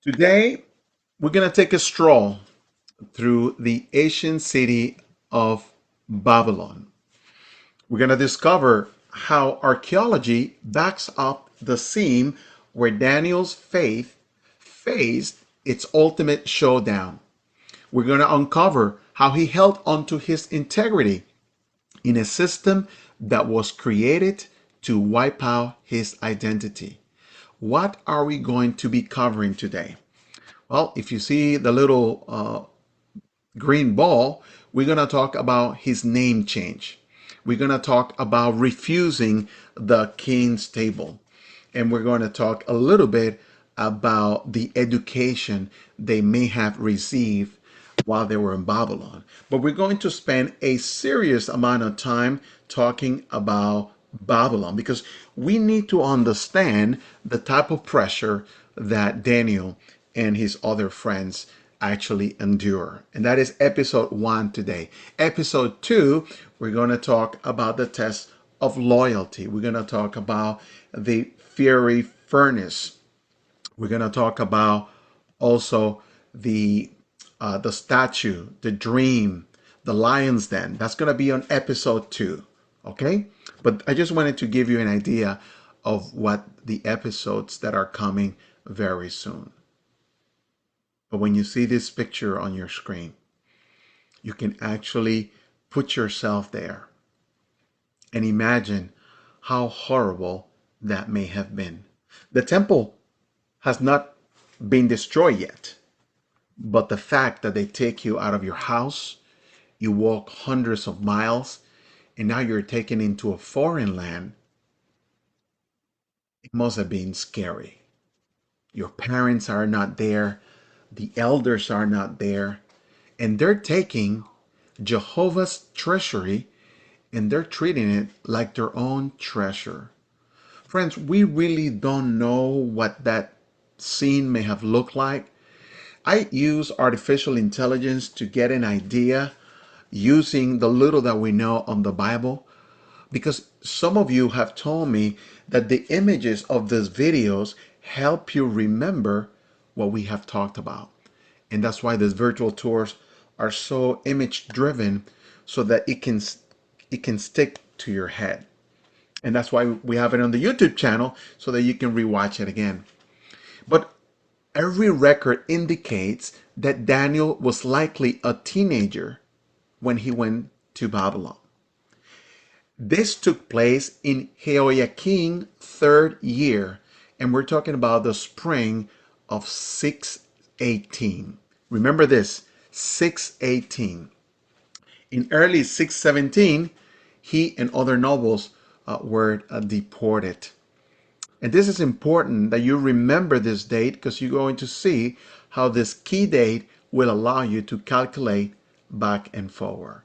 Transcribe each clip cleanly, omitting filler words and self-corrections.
Today, we're going to take a stroll through the ancient city of Babylon. We're going to discover how archaeology backs up the scene where Daniel's faith faced its ultimate showdown. We're going to uncover how he held onto his integrity in a system that was created to wipe out his identity. What are we going to be covering today? Well, if you see the little green ball, we're going to talk about his name change. We're going to talk about refusing the king's table. And we're going to talk a little bit about the education they may have received while they were in Babylon. But we're going to spend a serious amount of time talking about Babylon because we need to understand the type of pressure that Daniel and his other friends actually endure. And that is episode 1 today. Episode 2, we're going to talk about the test of loyalty. We're going to talk about the fiery furnace. We're going to talk about also the statue, the dream, the lion's den. That's going to be on episode 2. Okay? But I just wanted to give you an idea of what the episodes that are coming very soon. But when you see this picture on your screen, you can actually put yourself there and imagine how horrible that may have been. The temple has not been destroyed yet, but the fact that they take you out of your house, you walk hundreds of miles, and now you're taken into a foreign land, it must have been scary. Your parents are not there, the elders are not there, and they're taking Jehovah's treasury and they're treating it like their own treasure. Friends, we really don't know what that scene may have looked like. I use artificial intelligence to get an idea using the little that we know on the Bible because some of you have told me that the images of these videos help you remember what we have talked about. And that's why these virtual tours are so image driven so that it can stick to your head. And that's why we have it on the YouTube channel so that you can rewatch it again. But every record indicates that Daniel was likely a teenager when he went to Babylon. This took place in Jehoiakim's third year, and we're talking about the spring of 618. Remember this, 618. In early 617, he and other nobles were deported. And this is important that you remember this date because you're going to see how this key date will allow you to calculate back and forward.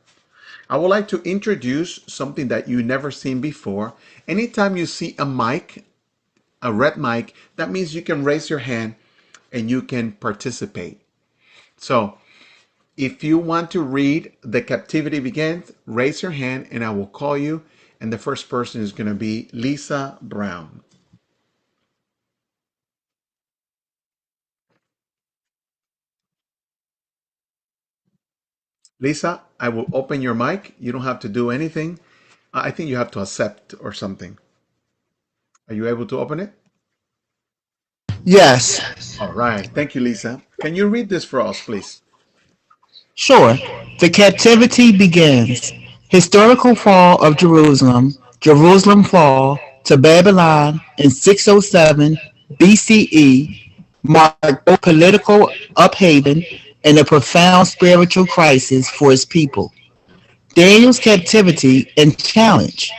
I would like to introduce something that you've never seen before. Anytime you see a mic, a red mic, that means you can raise your hand and you can participate. So if you want to read The Captivity Begins, raise your hand and I will call you. And the first person is going to be Lisa Brown. Lisa, I will open your mic. You don't have to do anything. I think you have to accept or something. Are you able to open it? Yes, All right. Thank you, Lisa. Can you read this for us, please? sure. The captivity begins. Historical fall of Jerusalem. Jerusalem fall to Babylon in 607 BCE marked both political upheaval and a profound spiritual crisis for its people. Daniel's captivity and challenge.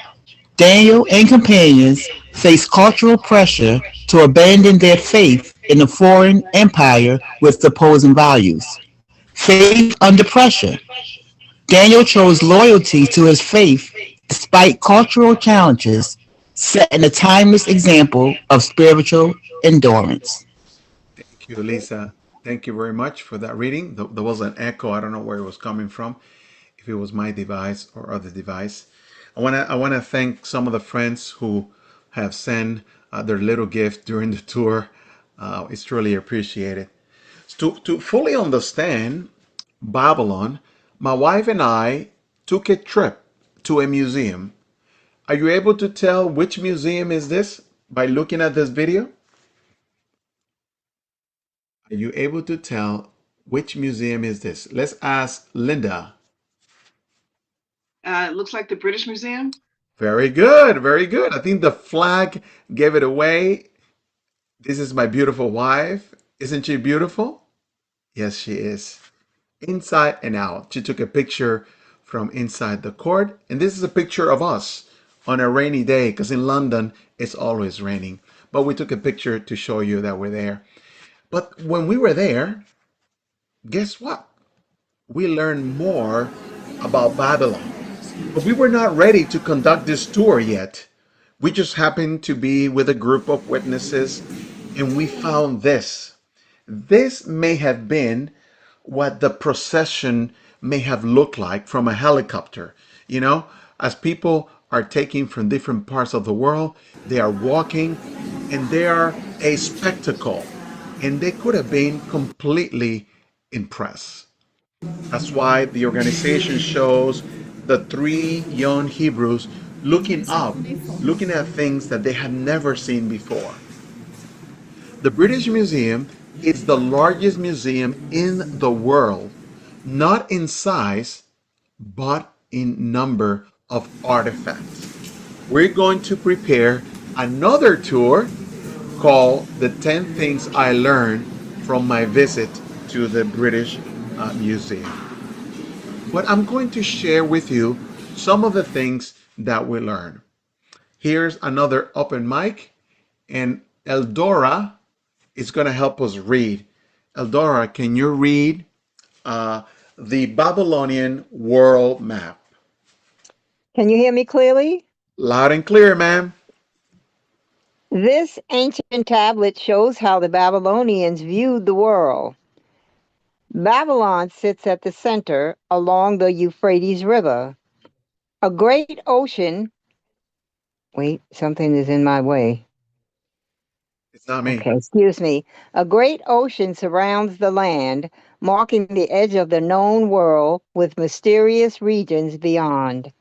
Daniel and companions faced cultural pressure to abandon their faith in a foreign empire with opposing values. Faith under pressure. Daniel chose loyalty to his faith despite cultural challenges, setting a timeless example of spiritual endurance. Thank you, Lisa. Thank you very much for that reading. There was an echo. I don't know where it was coming from, if it was my device or other device. I wanna thank some of the friends who have sent their little gift during the tour. It's truly appreciated. To fully understand Babylon, my wife and I took a trip to a museum. Are you able to tell which museum is this by looking at this video? Are you able to tell which museum is this? Let's ask Linda. It looks like the British Museum. Very good, very good. I think the flag gave it away. This is my beautiful wife. Isn't she beautiful? Yes, she is. Inside and out. She took a picture from inside the court. And this is a picture of us on a rainy day because in London it's always raining. But we took a picture to show you that we're there. But when we were there, guess what? We learned more about Babylon. But we were not ready to conduct this tour yet. We just happened to be with a group of witnesses and we found this. This may have been what the procession may have looked like from a helicopter. You know, as people are taking from different parts of the world, they are walking and they are a spectacle. And they could have been completely impressed. That's why the organization shows the three young Hebrews looking up, looking at things that they had never seen before. The British Museum is the largest museum in the world, not in size, but in number of artifacts. We're going to prepare another tour called The 10 Things I Learned from My Visit to the British Museum. But I'm going to share with you some of the things that we learned. Here's another open mic, and Eldora is going to help us read. Eldora, can you read uh, the Babylonian world map? Can you hear me clearly? Loud and clear, ma'am. This ancient tablet shows how the Babylonians viewed the world. Babylon sits at the center along the Euphrates River. A great ocean. Wait, something is in my way. It's not me. Okay, excuse me. A great ocean surrounds the land, marking the edge of the known world with mysterious regions beyond.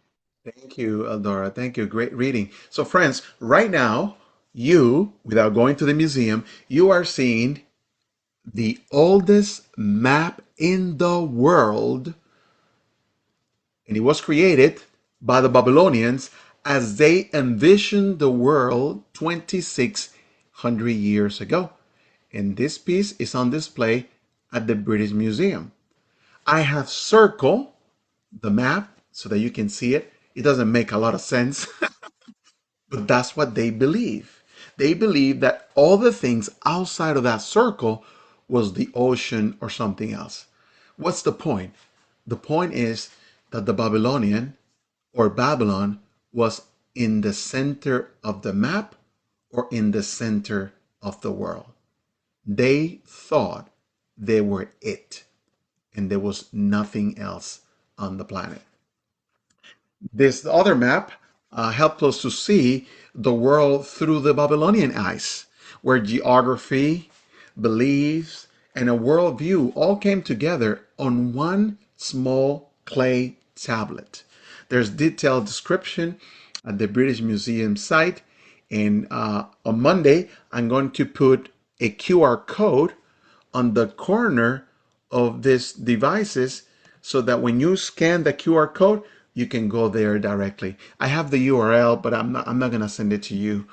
Thank you, Eldora. Thank you. Great reading. So, friends, right now, you, without going to the museum, you are seeing the oldest map in the world, and it was created by the Babylonians as they envisioned the world 2,600 years ago. And this piece is on display at the British Museum. I have circled the map so that you can see it. It doesn't make a lot of sense, but that's what they believe. They believe that all the things outside of that circle was the ocean or something else. What's the point? The point is that the Babylonian or Babylon was in the center of the map or in the center of the world. They thought they were it, and there was nothing else on the planet. This other map helped us to see the world through the Babylonian eyes, where geography, beliefs, and a worldview all came together on one small clay tablet. There's detailed description at the British Museum site, and on Monday, I'm going to put a QR code on the corner of these devices so that when you scan the QR code, you can go there directly. I have the URL, but I'm not going to send it to you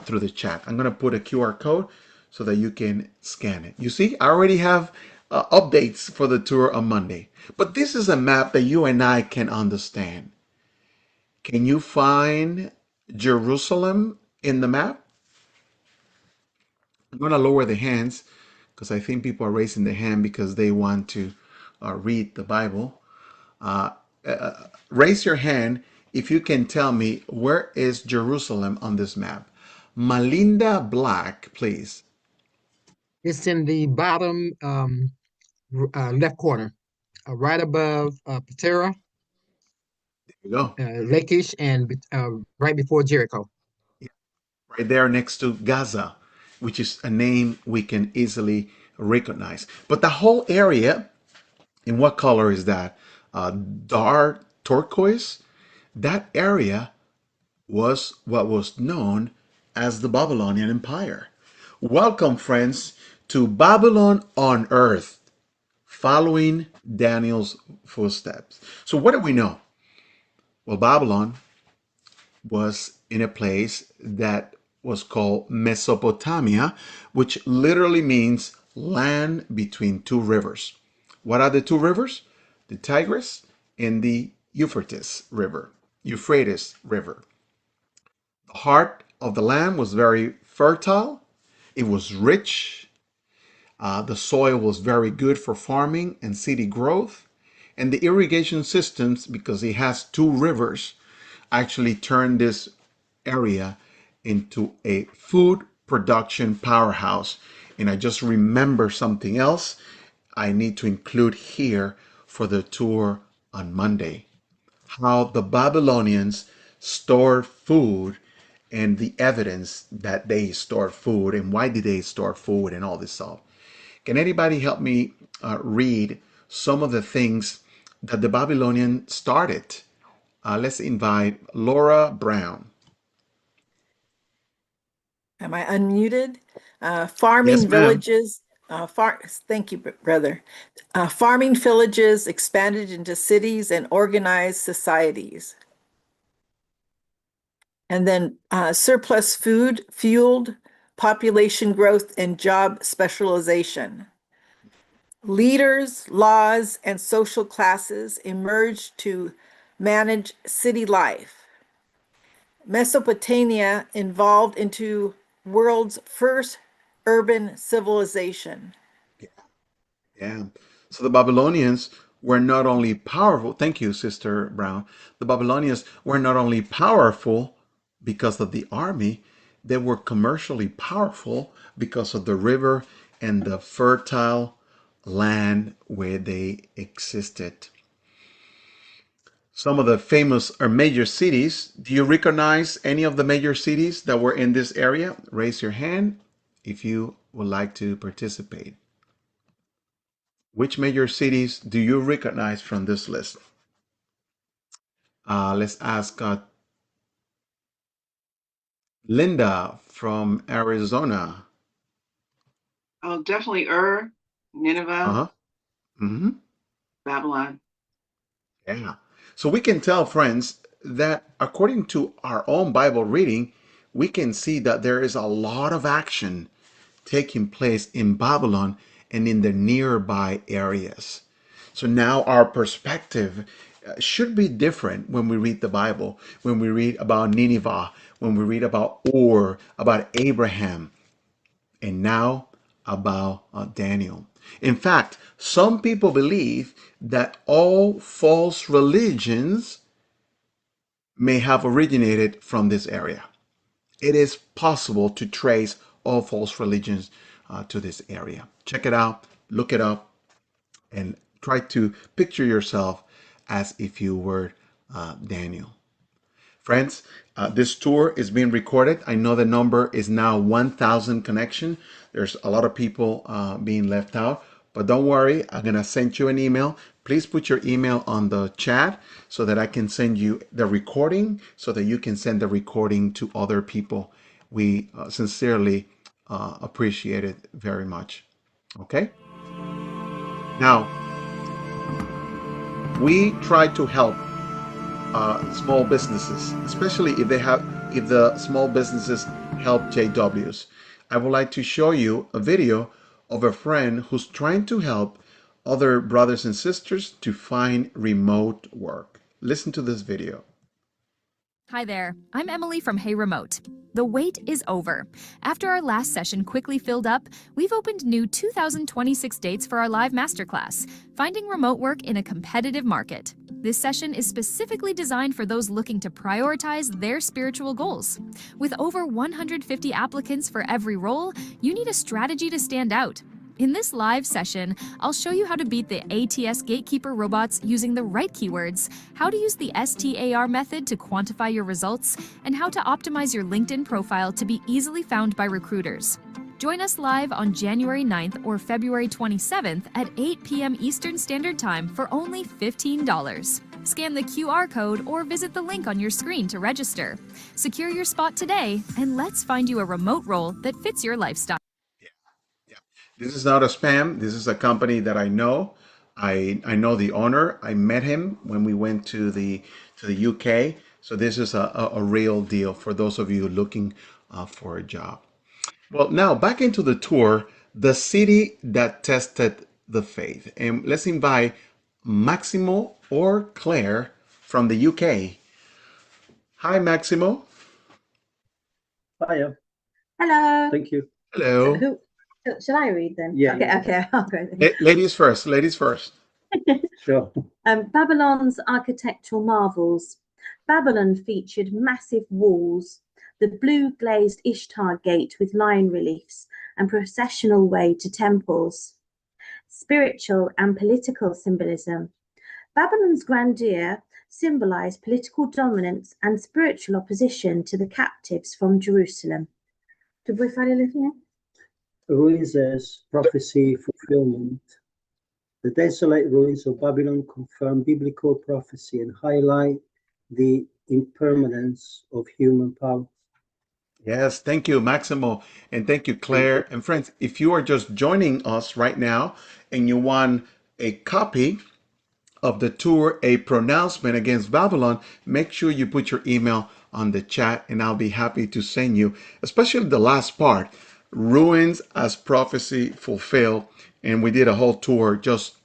through the chat. I'm going to put a QR code so that you can scan it. You see, I already have updates for the tour on Monday. But this is a map that you and I can understand. Can you find Jerusalem in the map? I'm going to lower the hands because I think people are raising their hand because they want to read the Bible. Uh, Raise your hand if you can tell me where is Jerusalem on this map. Malinda Black, please. It's in the bottom left corner, right above Patera, There you go. Lachish, and right before Jericho. Yeah, right there next to Gaza. which is a name we can easily recognize. But the whole area, in what color is that? Dark turquoise. That area was what was known as the Babylonian Empire. Welcome, friends, to Babylon on Earth, following Daniel's footsteps. So, what do we know? Well, Babylon was in a place that was called Mesopotamia, which literally means land between two rivers. What are the two rivers? The Tigris and the Euphrates River. Euphrates River. The heart of the land was very fertile. It was rich. The soil was very good for farming and city growth. And the irrigation systems, because it has two rivers, actually turned this area into a food production powerhouse. And I just remember something else I need to include here for the tour on Monday. How the Babylonians stored food and the evidence that they stored food and why did they store food and all this stuff. Can anybody help me read some of the things that the Babylonians started? Let's invite Laura Brown. Am I unmuted? Yes, Farming ma'am. villages. Thank you, brother. Farming villages expanded into cities and organized societies. And then surplus food fueled population growth and job specialization. Leaders, laws, and social classes emerged to manage city life. Mesopotamia evolved into world's first urban civilization. Yeah. So the Babylonians were not only powerful, thank you, Sister Brown. The Babylonians were not only powerful because of the army, they were commercially powerful because of the river and the fertile land where they existed. Some of the famous or major cities. Do you recognize any of the major cities that were in this area? Raise your hand if you would like to participate. Which major cities do you recognize from this list? Let's ask Linda from Arizona. Oh, definitely Nineveh, Uh-huh. Mm-hmm. Babylon. Yeah. So we can tell, friends, that according to our own Bible reading, we can see that there is a lot of action taking place in Babylon and in the nearby areas. So now our perspective should be different when we read the Bible, when we read about Nineveh, when we read about Ur, about Abraham, and now about Daniel. In fact, some people believe that all false religions may have originated from this area. It is possible to trace all false religions to this area. Check it out, look it up, and try to picture yourself as if you were Daniel. Friends, this tour is being recorded. I know the number is now 1,000 connection. There's a lot of people being left out, but don't worry. I'm going to send you an email. Please put your email on the chat so that I can send you the recording so that you can send the recording to other people. We sincerely appreciate it very much. Okay? Now, we try to help small businesses, especially if the small businesses help JWs. I would like to show you a video of a friend who's trying to help other brothers and sisters to find remote work. Listen to this video. Hi there, I'm Emily from Hey Remote. The wait is over. After our last session quickly filled up, we've opened new 2026 dates for our live masterclass, Finding Remote Work in a Competitive Market. This session is specifically designed for those looking to prioritize their spiritual goals. With over 150 applicants for every role, you need a strategy to stand out. In this live session, I'll show you how to beat the ATS gatekeeper robots using the right keywords, how to use the STAR method to quantify your results, and how to optimize your LinkedIn profile to be easily found by recruiters. Join us live on January 9th or February 27th at 8 p.m. Eastern Standard Time for only $15. Scan the QR code or visit the link on your screen to register. Secure your spot today, and let's find you a remote role that fits your lifestyle. This is not a spam. This is a company that I know. I know the owner. I met him when we went to the UK. So this is a real deal for those of you looking for a job. Well, now back into the tour, the city that tested the faith. And let's invite Maximo or Claire from the UK. Hi, Maximo. Hiya. Hello. Thank you. Hello. Shall I read then? Yeah. Okay, I'll go then. Ladies first. Ladies first. Sure. Babylon's architectural marvels. Babylon featured massive walls, the blue glazed Ishtar gate with lion reliefs, and processional way to temples. Spiritual and political symbolism. Babylon's grandeur symbolized political dominance and spiritual opposition to the captives from Jerusalem. Voi fare le fine? Ruins as prophecy fulfillment. The desolate ruins of Babylon confirm biblical prophecy and highlight the impermanence of human power. Yes, thank you, Maximo, and thank you, Claire. And friends, if you are just joining us right now and you want a copy of the tour, A Pronouncement Against Babylon, make sure you put your email on the chat and I'll be happy to send you, especially the last part, Ruins as Prophecy Fulfilled. And we did a whole tour just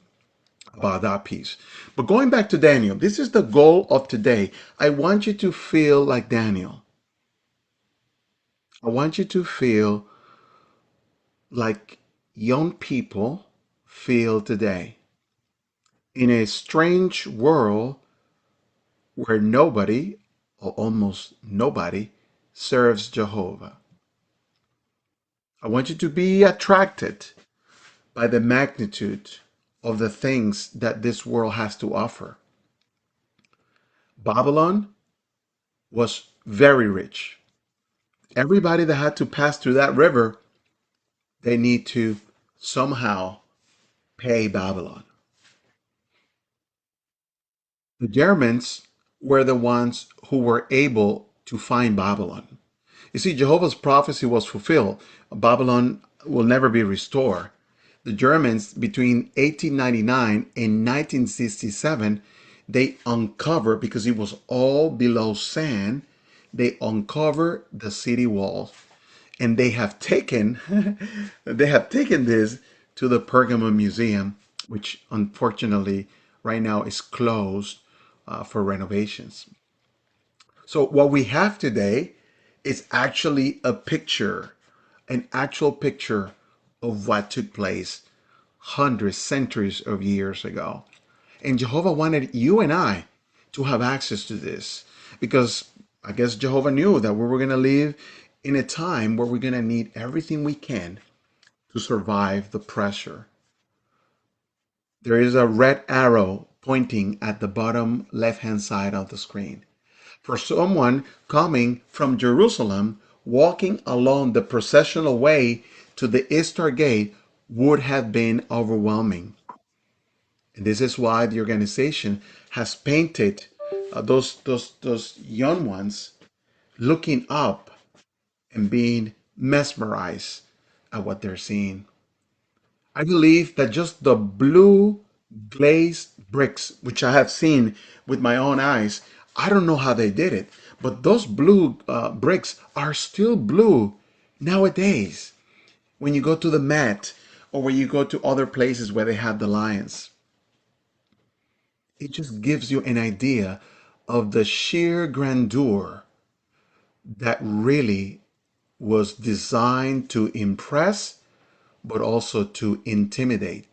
about that piece. But going back to Daniel, this is the goal of today. I want you to feel like Daniel. I want you to feel like young people feel today. In a strange world where nobody, or almost nobody, serves Jehovah. I want you to be attracted by the magnitude of the things that this world has to offer. Babylon was very rich. Everybody that had to pass through that river, they need to somehow pay Babylon. The Germans were the ones who were able to find Babylon. You see, Jehovah's prophecy was fulfilled. Babylon will never be restored. The Germans, between 1899 and 1967, they uncovered, because it was all below sand, they uncovered the city walls. And they have taken this to the Pergamon Museum, which unfortunately right now is closed for renovations. So what we have today is actually a picture, an actual picture of what took place hundreds, centuries of years ago. And Jehovah wanted you and I to have access to this because I guess Jehovah knew that we were going to live in a time where we're going to need everything we can to survive the pressure. There is a red arrow pointing at the bottom left-hand side of the screen. For someone coming from Jerusalem, walking along the processional way to the Ishtar gate would have been overwhelming. And this is why the organization has painted those young ones looking up and being mesmerized at what they're seeing. I believe that just the blue glazed bricks, which I have seen with my own eyes, I don't know how they did it, but those blue bricks are still blue nowadays when you go to the Met or when you go to other places where they have the lions. It just gives you an idea of the sheer grandeur that really was designed to impress, but also to intimidate.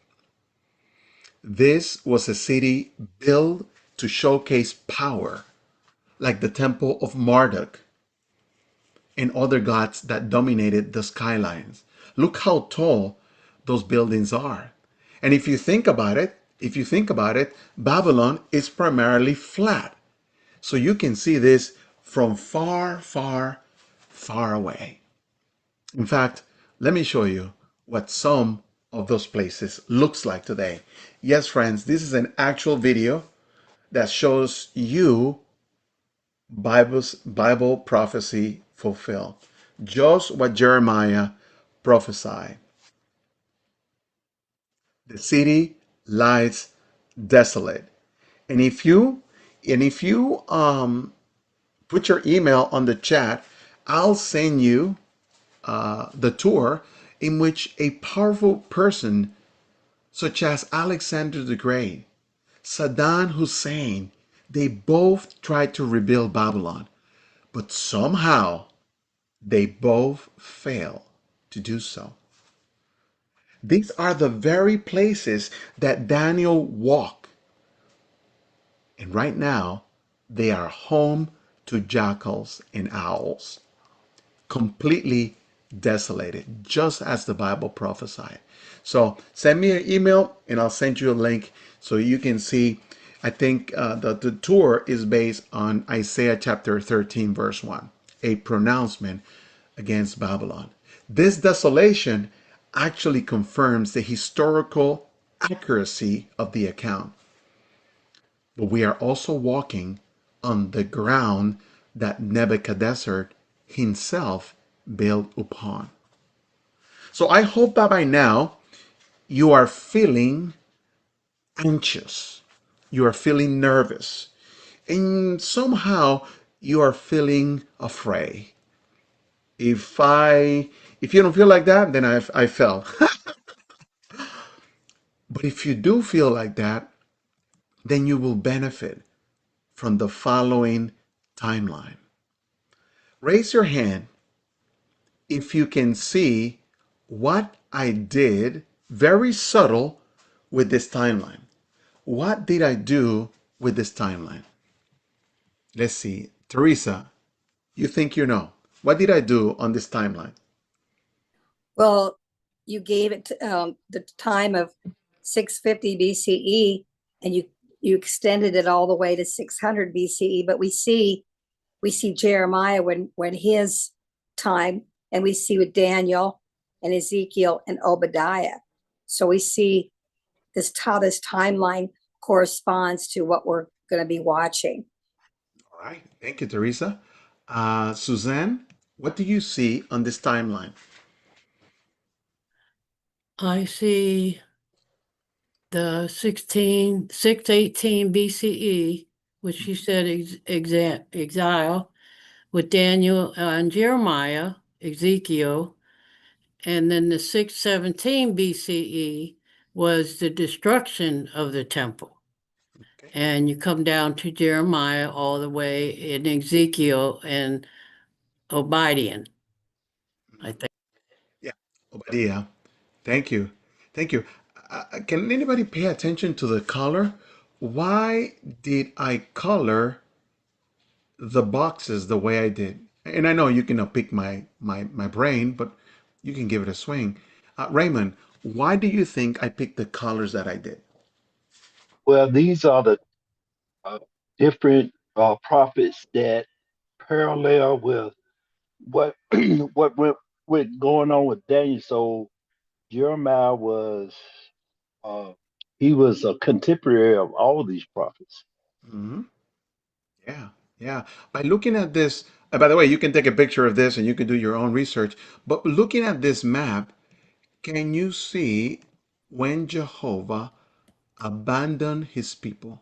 This was a city built to showcase power, like the Temple of Marduk and other gods that dominated the skylines. Look how tall those buildings are. And if you think about it, Babylon is primarily flat. So you can see this from far, far, far away. In fact, let me show you what some of those places looks like today. Yes, friends, this is an actual video that shows you Bible prophecy fulfilled. Just what Jeremiah prophesied. The city lies desolate. And if you put your email on the chat, I'll send you the tour in which a powerful person such as Alexander the Great, Saddam Hussein, they both tried to rebuild Babylon, but somehow they both failed to do so. These are the very places that Daniel walked. And right now, they are home to jackals and owls, completely desolated, just as the Bible prophesied. So send me an email and I'll send you a link so you can see. I think the tour is based on Isaiah chapter 13, verse 1, a pronouncement against Babylon. This desolation actually confirms the historical accuracy of the account. But we are also walking on the ground that Nebuchadnezzar himself built upon. So I hope that by now you are feeling anxious, you are feeling nervous, and somehow you are feeling afraid. If you don't feel like that, then I fell. But if you do feel like that, then you will benefit from the following timeline. Raise your hand if you can see what I did, very subtle, with this timeline. What did I do with this timeline? Let's see. Teresa, you think you know. What did I do on this timeline? Well, you gave it the time of 650 BCE, and you extended it all the way to 600 BCE. But we see Jeremiah when his time, and we see with Daniel and Ezekiel and Obadiah. So we see how this timeline corresponds to what we're going to be watching. All right. Thank you, Teresa. Suzanne, what do you see on this timeline? I see the 618 BCE, which you said exile, with Daniel and Jeremiah, Ezekiel, and then the 617 BCE was the destruction of the temple. Okay. And you come down to Jeremiah all the way in Ezekiel and Obadiah, I think. Yeah, Obadiah. Thank you. Thank you. Can anybody pay attention to the color? Why did I color the boxes the way I did? And I know you can pick my brain, but you can give it a swing. Raymond, why do you think I picked the colors that I did? Well, these are the different prophets that parallel with what what went going on with Daniel. So Jeremiah was uh, he was a contemporary of all these prophets. Hmm. Yeah, yeah. By looking at this, by the way, you can take a picture of this and you can do your own research. But looking at this map, can you see when Jehovah abandoned his people?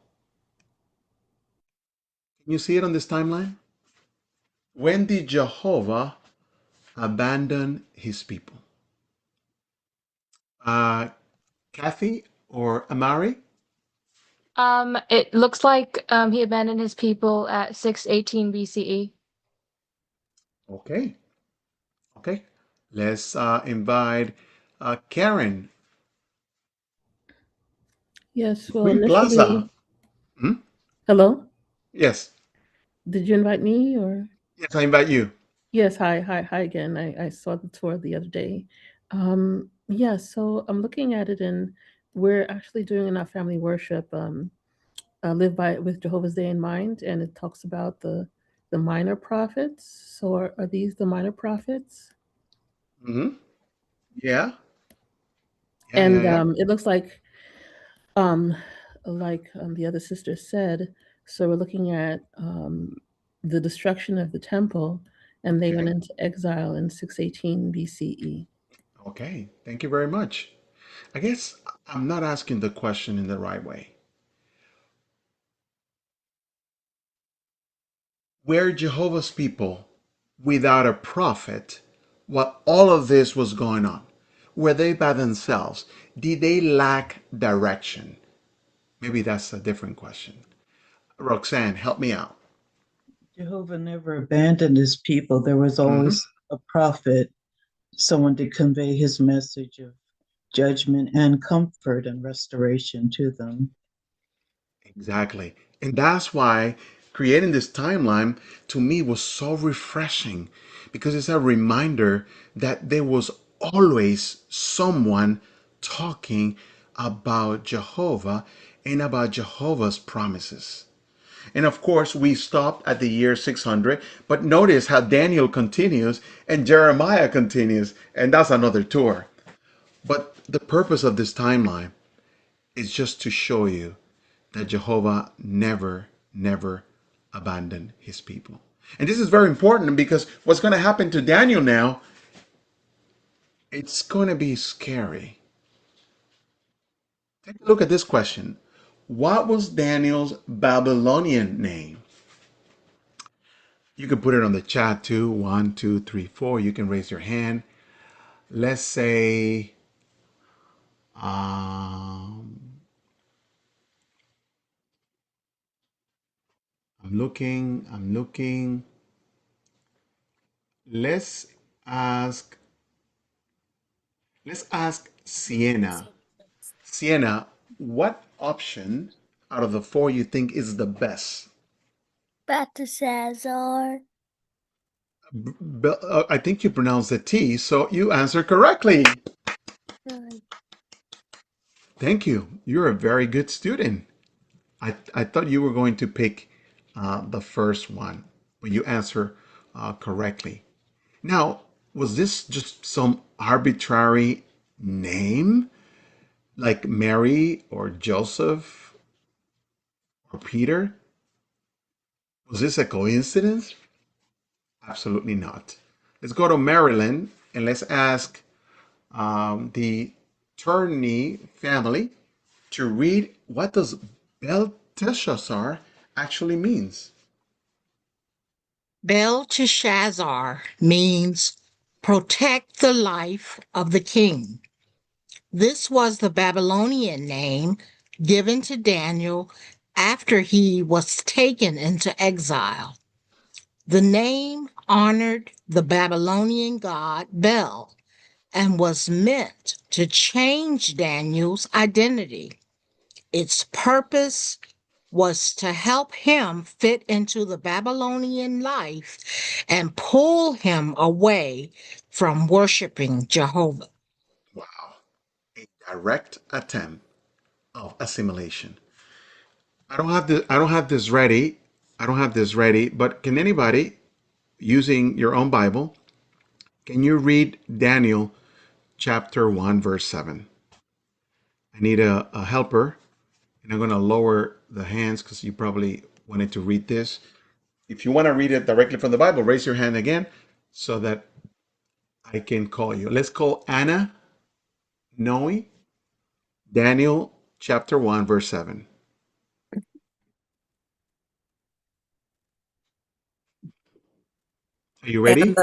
Can you see it on this timeline? When did Jehovah abandon his people? Uh, Kathy or Amari? It looks like he abandoned his people at 618 BCE. Okay, okay. Let's invite Karen. Yes, well, Green initially, Plaza. Hmm? hello? Yes, Did you invite me or? yes, I invite you. Yes, hi again. I saw the tour the other day. Yeah, so I'm looking at it and we're actually doing in our family worship, live by with Jehovah's Day in mind, and it talks about the minor prophets. So are these the minor prophets? Hmm. Yeah. Yeah, yeah, And yeah. it looks um, the other sister said, so we're looking at the destruction of the temple, and they went Okay. into exile in 618 BCE. Okay. Thank you very much. I guess I'm not asking the question in the right way. Were Jehovah's people without a prophet while all of this was going on? Were they by themselves? Did they lack direction? Maybe that's a different question. Roxanne, help me out. Jehovah never abandoned his people. There was Hmm. always a prophet, someone to convey his message of judgment and comfort and restoration to them. Exactly. And that's why creating this timeline to me was so refreshing because it's a reminder that there was always someone talking about Jehovah and about Jehovah's promises. And of course, we stopped at the year 600, but notice how Daniel continues and Jeremiah continues, and that's another tour. But the purpose of this timeline is just to show you that Jehovah never, never abandoned his people. And this is very important because what's going to happen to Daniel now, it's going to be scary. Take a look at this question. What was Daniel's Babylonian name? You can put it on the chat too. 1, 2, 3, 4. You can raise your hand. Let's say, I'm looking. Let's ask, let's ask Sienna. Sienna, what option out of the four you think is the best? Belteshazzar. I think you pronounced the T, so you answered correctly. Good. Thank you. You're a very good student. I thought you were going to pick the first one, but you answer correctly. Now, was this just some arbitrary name like Mary or Joseph or Peter? Was this a coincidence? Absolutely not. Let's go to Maryland and let's ask the Turney family to read what does Belteshazzar actually means. Belteshazzar means protect the life of the king. This was the Babylonian name given to Daniel after he was taken into exile. The name honored the Babylonian god Bel and was meant to change Daniel's identity. Its purpose was to help him fit into the Babylonian life and pull him away from worshiping Jehovah. Wow, a direct attempt of assimilation. I don't have this ready. I don't have this ready, but can anybody using your own Bible, can you read Daniel chapter 1 verse 7? I need a helper, and I'm going to lower the hands because you probably wanted to read this. If you want to read it directly from the Bible, raise your hand again so that I can call you. Let's call Anna Noe, Daniel chapter 1, verse 7. Are you And ready?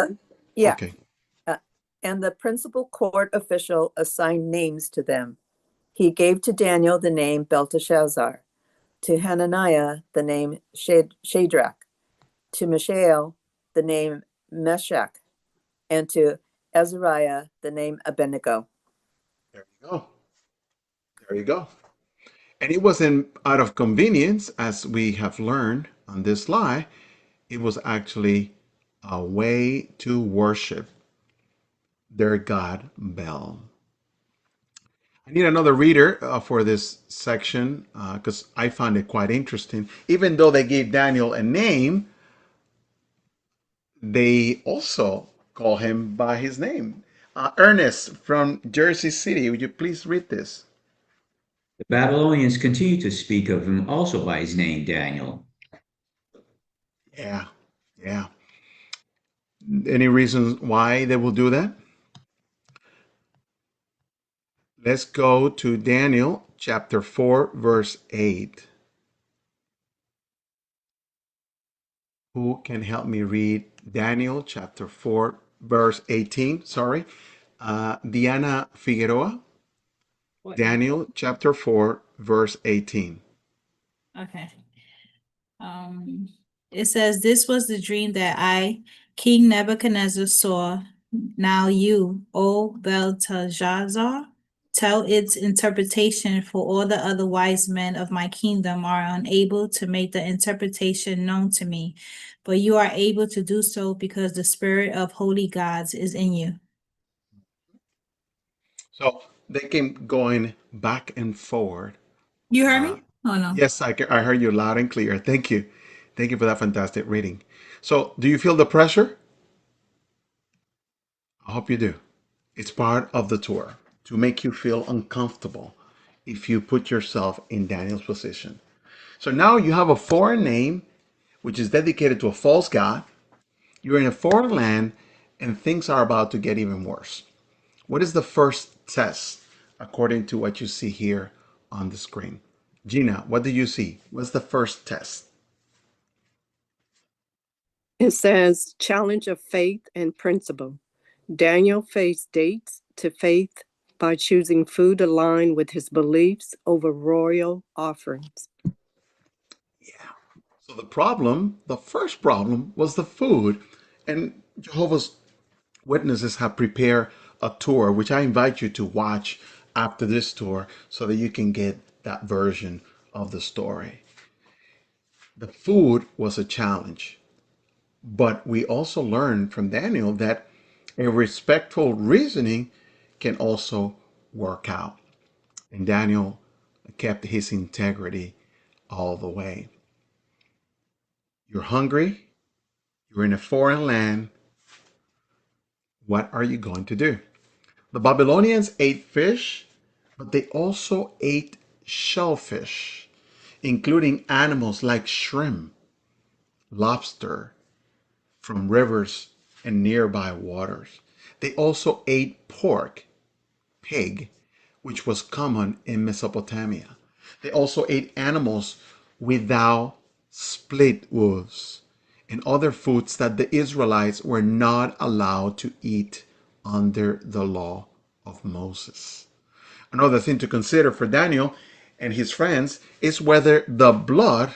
yeah, Okay. and the principal court official assigned names to them. He gave to Daniel the name Belteshazzar, to Hananiah the name Shadrach, to Mishael the name Meshach, and to Azariah the name Abednego. There you go. There you go. And it wasn't out of convenience, as we have learned on this lie. It was actually a way to worship their god Bel. I need another reader for this section because I found it quite interesting. Even though they gave Daniel a name, they also call him by his name. Ernest from Jersey City, would you please read this? The Babylonians continue to speak of him also by his name, Daniel. Yeah, yeah. Any reasons why they will do that? Let's go to Daniel chapter 4, verse 8. Who can help me read Daniel chapter 4, verse 18? Sorry. Diana Figueroa. Daniel chapter 4, verse 18. Okay. It says, "This was the dream that I, King Nebuchadnezzar, saw. Now you, O Belteshazzar, tell its interpretation, for all the other wise men of my kingdom are unable to make the interpretation known to me. But you are able to do so because the spirit of holy gods is in you." So they came going back and forward. You heard me? Oh, no. Yes, I heard you loud and clear. Thank you. Thank you for that fantastic reading. So, do you feel the pressure? I hope you do. It's part of the tour to make you feel uncomfortable if you put yourself in Daniel's position. So now you have a foreign name which is dedicated to a false god. You're in a foreign land and things are about to get even worse. What is the first test according to what you see here on the screen? Gina, what do you see? What's the first test? It says challenge of faith and principle. Daniel faced dates to faith by choosing food aligned with his beliefs over royal offerings. So the first problem was the food. And Jehovah's Witnesses have prepared a tour, which I invite you to watch after this tour so that you can get that version of the story. The food was a challenge, but we also learned from Daniel that a respectful reasoning can also work out. And Daniel kept his integrity all the way. You're hungry, you're in a foreign land. What are you going to do? The Babylonians ate fish, but they also ate shellfish, including animals like shrimp, lobster from rivers and nearby waters. They also ate pork, pig, which was common in Mesopotamia. They also ate animals without split hooves and other foods that the Israelites were not allowed to eat under the law of Moses. Another thing to consider for Daniel and his friends is whether the blood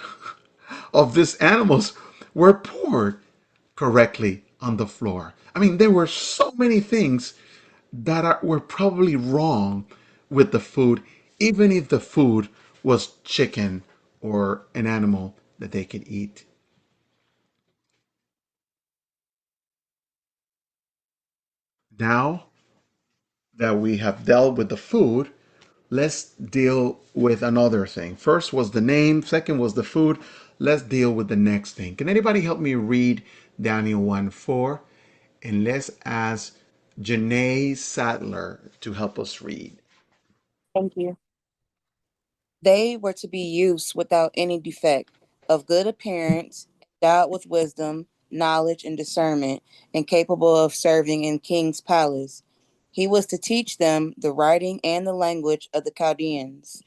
of these animals were poured correctly on the floor. I mean, there were so many things that were probably wrong with the food, even if the food was chicken or an animal that they could eat. Now that we have dealt with the food, let's deal with another thing. First was the name, second was the food. Let's deal with the next thing. Can anybody help me read Daniel 1:4? And let's ask Janae Sadler to help us read. Thank you. They were to be youths without any defect, of good appearance, endowed with wisdom, knowledge, and discernment, and capable of serving in king's palace. He was to teach them the writing and the language of the Chaldeans.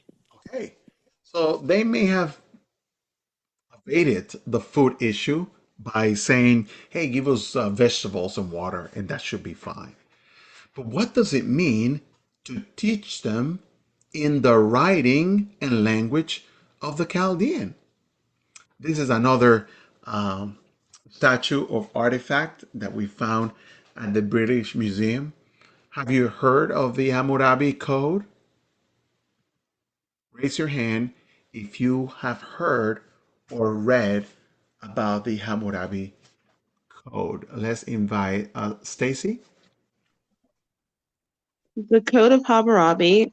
Okay, so they may have evaded the food issue by saying, hey, give us vegetables and water, and that should be fine. But what does it mean to teach them in the writing and language of the Chaldean? This is another statue or artifact that we found at the British Museum. Have you heard of the Hammurabi Code? Raise your hand if you have heard or read about the Hammurabi Code. Let's invite Stacy. The Code of Hammurabi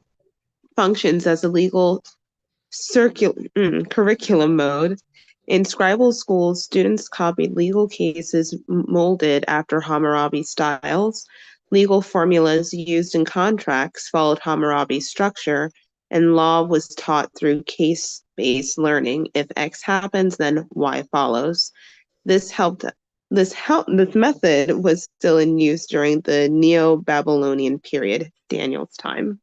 functions as a legal curriculum mode. In scribal schools, students copied legal cases molded after Hammurabi styles. Legal formulas used in contracts followed Hammurabi's structure, and law was taught through case-based learning. If X happens, then Y follows. This method was still in use during the Neo-Babylonian period, Daniel's time.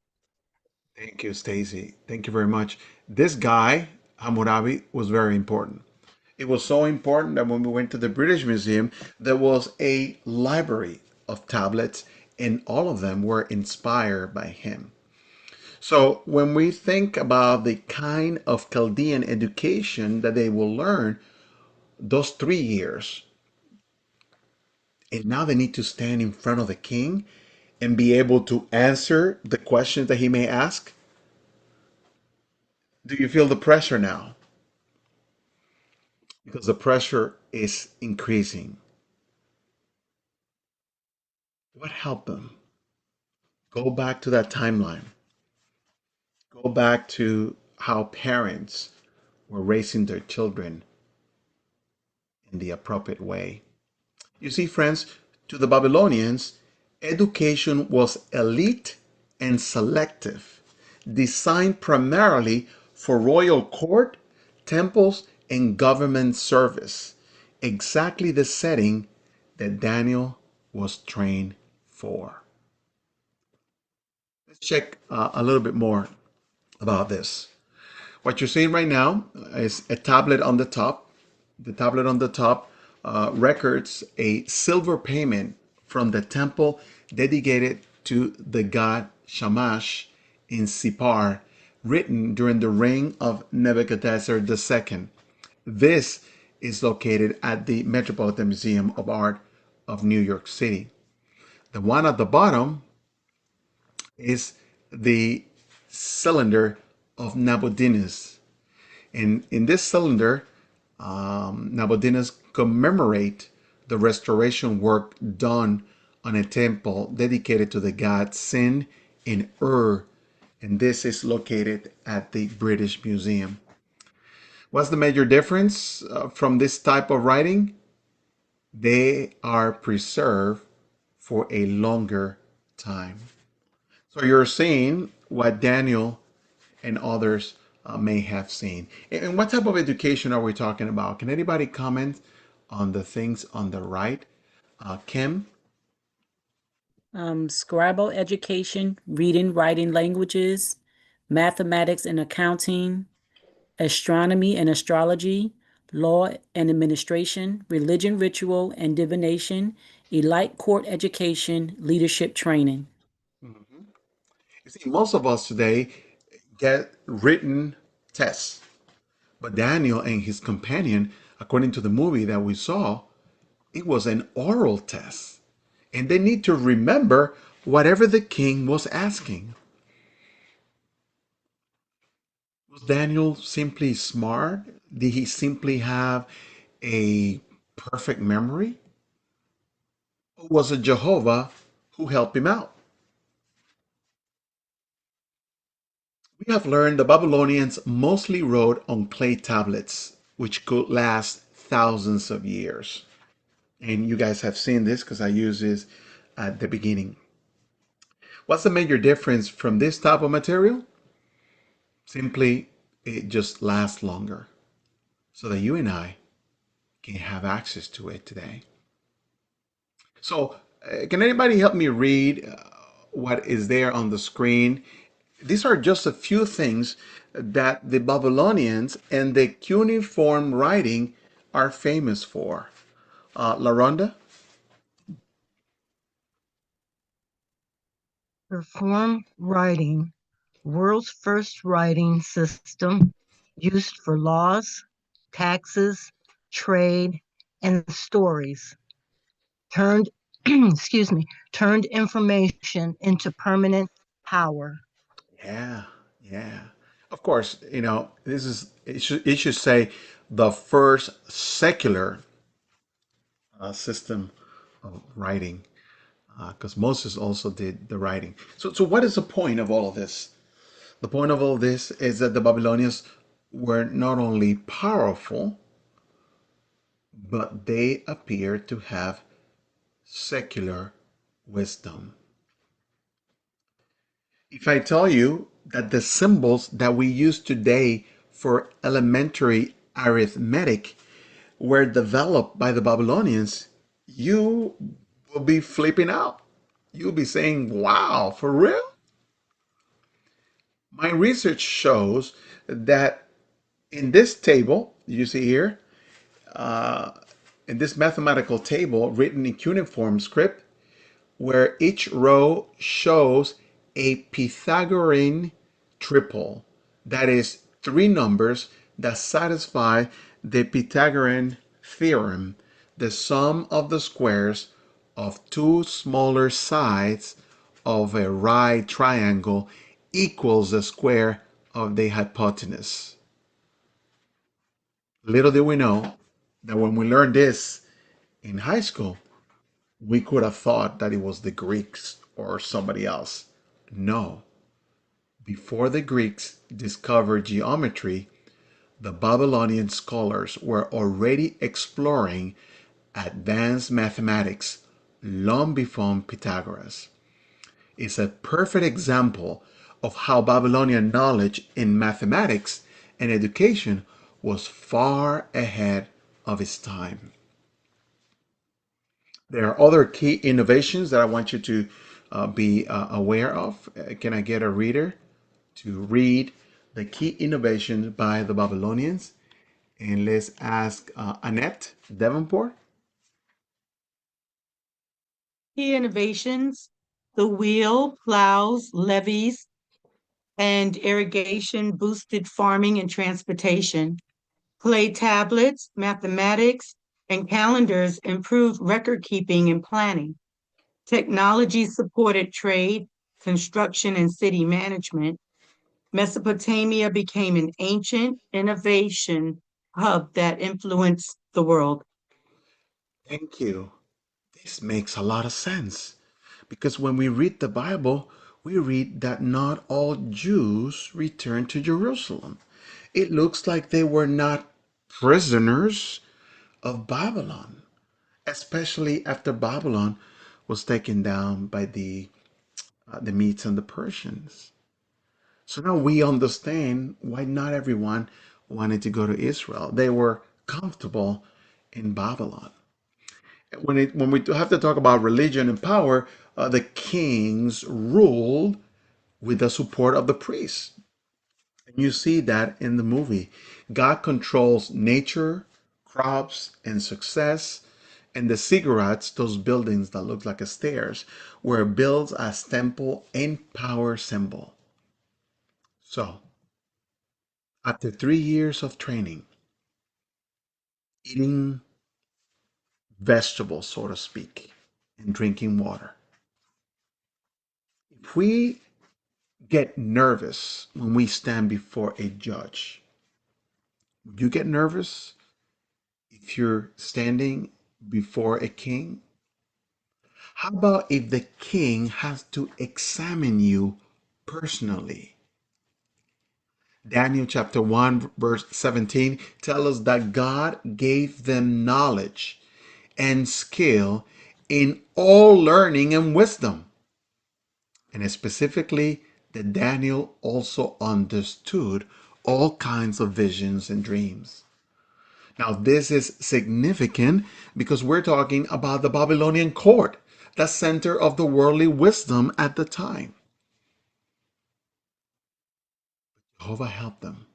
Thank you, Stacy. Thank you very much. This guy, Hammurabi, was very important. It was so important that when we went to the British Museum, there was a library of tablets, and all of them were inspired by him. So when we think about the kind of Chaldean education that they will learn, those 3 years, and now they need to stand in front of the king and be able to answer the questions that he may ask. Do you feel the pressure now? Because the pressure is increasing. What helped them? Go back to that timeline. Go back to how parents were raising their children in the appropriate way. You see, friends, to the Babylonians, education was elite and selective, designed primarily for royal court, temples, and government service. Exactly the setting that Daniel was trained for. Let's check a little bit more about this. What you're seeing right now is a tablet on the top. The tablet on the top records a silver payment from the temple dedicated to the god Shamash in Sipar, written during the reign of Nebuchadnezzar II. This is located at the Metropolitan Museum of Art of New York City. The one at the bottom is the cylinder of Nabonidus. And in this cylinder, Nabonidus commemorate the restoration work done on a temple dedicated to the god Sin in Ur, and this is located at the British Museum. What's the major difference from this type of writing? They are preserved for a longer time. So you're seeing what Daniel and others may have seen. And what type of education are we talking about? Can anybody comment on the things on the right? Kim? Scribal education, reading, writing languages, mathematics and accounting, astronomy and astrology, law and administration, religion, ritual and divination, elite court education, leadership training. Mhm. You see, most of us today get written tests, but Daniel and his companion, according to the movie that we saw, it was an oral test. And they need to remember whatever the king was asking. Was Daniel simply smart? Did he simply have a perfect memory? Or was it Jehovah who helped him out? We have learned the Babylonians mostly wrote on clay tablets, which could last thousands of years. And you guys have seen this because I use this at the beginning. What's the major difference from this type of material? Simply, it just lasts longer so that you and I can have access to it today. So, can anybody help me read what is there on the screen? These are just a few things that the Babylonians and the cuneiform writing are famous for. LaRonda? Conform writing, world's first writing system used for laws, taxes, trade, and stories. Turned, turned information into permanent power. Yeah, yeah. Of course, this is it should say the first secular system of writing, because Moses also did the writing. So what is the point of all of this? The point of all this is that the Babylonians were not only powerful, but they appear to have secular wisdom. If I tell you that the symbols that we use today for elementary arithmetic were developed by the Babylonians, you will be flipping out. You'll be saying, wow, for real? My research shows that in this table, you see here, uh, in this mathematical table written in cuneiform script, where each row shows a Pythagorean triple. That is three numbers that satisfy the Pythagorean theorem. The sum of the squares of two smaller sides of a right triangle equals the square of the hypotenuse. Little did we know that when we learned this in high school, we could have thought that it was the Greeks or somebody else. No. Before the Greeks discovered geometry, the Babylonian scholars were already exploring advanced mathematics long before Pythagoras. It's a perfect example of how Babylonian knowledge in mathematics and education was far ahead of its time. There are other key innovations that I want you to be aware of. Can I get a reader to read the key innovations by the Babylonians? And let's ask Annette Davenport. Key innovations: the wheel, plows, levees, and irrigation boosted farming and transportation. Clay tablets, mathematics, and calendars improved record keeping and planning. Technology supported trade, construction, and city management. Mesopotamia became an ancient innovation hub that influenced the world. Thank you. This makes a lot of sense because when we read the Bible, we read that not all Jews returned to Jerusalem. It looks like they were not prisoners of Babylon, especially after Babylon was taken down by the Medes and the Persians. So now we understand why not everyone wanted to go to Israel. They were comfortable in Babylon. When we have to talk about religion and power, the kings ruled with the support of the priests. And you see that in the movie. God controls nature, crops, and success. And the ziggurats, those buildings that look like a stairs, were built as temple and power symbol. So, after 3 years of training, eating vegetables, so to speak, and drinking water, if we get nervous when we stand before a judge, would you get nervous if you're standing before a king? How about if the king has to examine you personally? Daniel chapter 1 verse 17 tells us that God gave them knowledge and skill in all learning and wisdom. And specifically that Daniel also understood all kinds of visions and dreams. Now, this is significant because we're talking about the Babylonian court, the center of the worldly wisdom at the time. Jehovah helped them.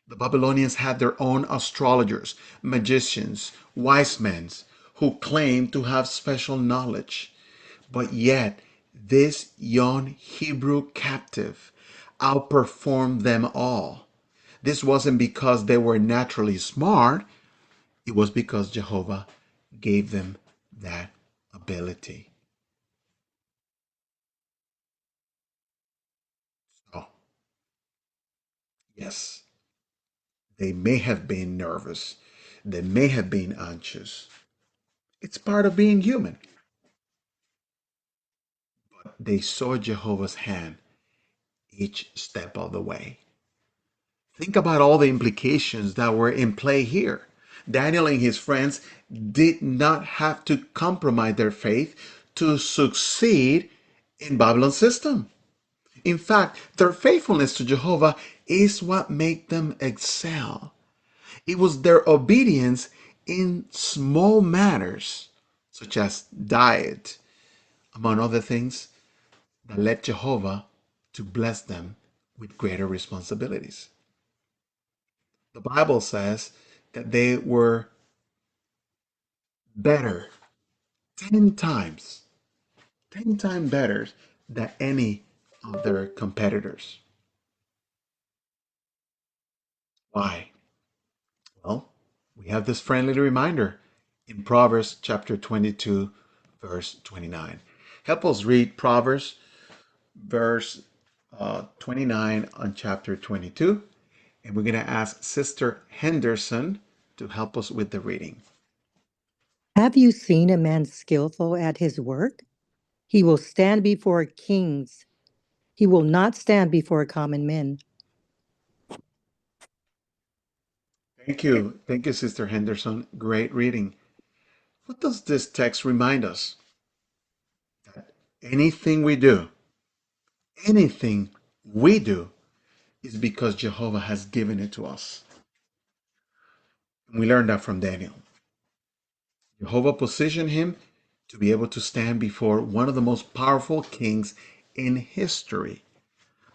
The Babylonians had their own astrologers, magicians, wise men who claimed to have special knowledge. But yet, this young Hebrew captive outperformed them all. This wasn't because they were naturally smart, it was because Jehovah gave them that ability. So, yes, they may have been nervous, they may have been anxious. It's part of being human. But they saw Jehovah's hand each step of the way. Think about all the implications that were in play here. Daniel and his friends did not have to compromise their faith to succeed in Babylon's system. In fact, their faithfulness to Jehovah is what made them excel. It was their obedience in small matters, such as diet, among other things, that led Jehovah to bless them with greater responsibilities. The Bible says that they were better 10 times, 10 times better than any of their competitors. Why? Well, we have this friendly reminder in Proverbs chapter 22, verse 29. Help us read Proverbs verse 29 on chapter 22. And we're going to ask Sister Henderson to help us with the reading. Have you seen a man skillful at his work? He will stand before kings. He will not stand before common men. Thank you. Thank you, Sister Henderson. Great reading. What does this text remind us? That anything we do is because Jehovah has given it to us. And we learned that from Daniel. Jehovah positioned him to be able to stand before one of the most powerful kings in history.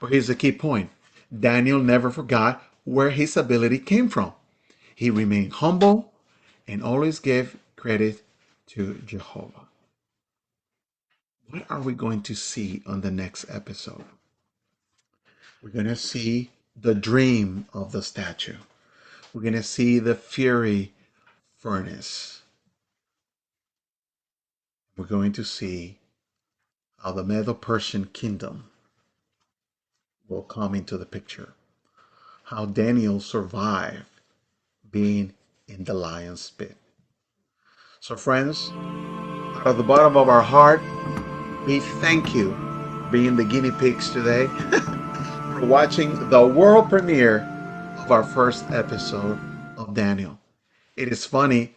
But here's the key point. Daniel never forgot where his ability came from. He remained humble and always gave credit to Jehovah. What are we going to see on the next episode? We're going to see the dream of the statue. We're going to see the fiery furnace. We're going to see how the Medo-Persian kingdom will come into the picture. How Daniel survived being in the lion's pit. So friends, out of the bottom of our heart, we thank you for being the guinea pigs today, for watching the world premiere of our first episode of Daniel. It is funny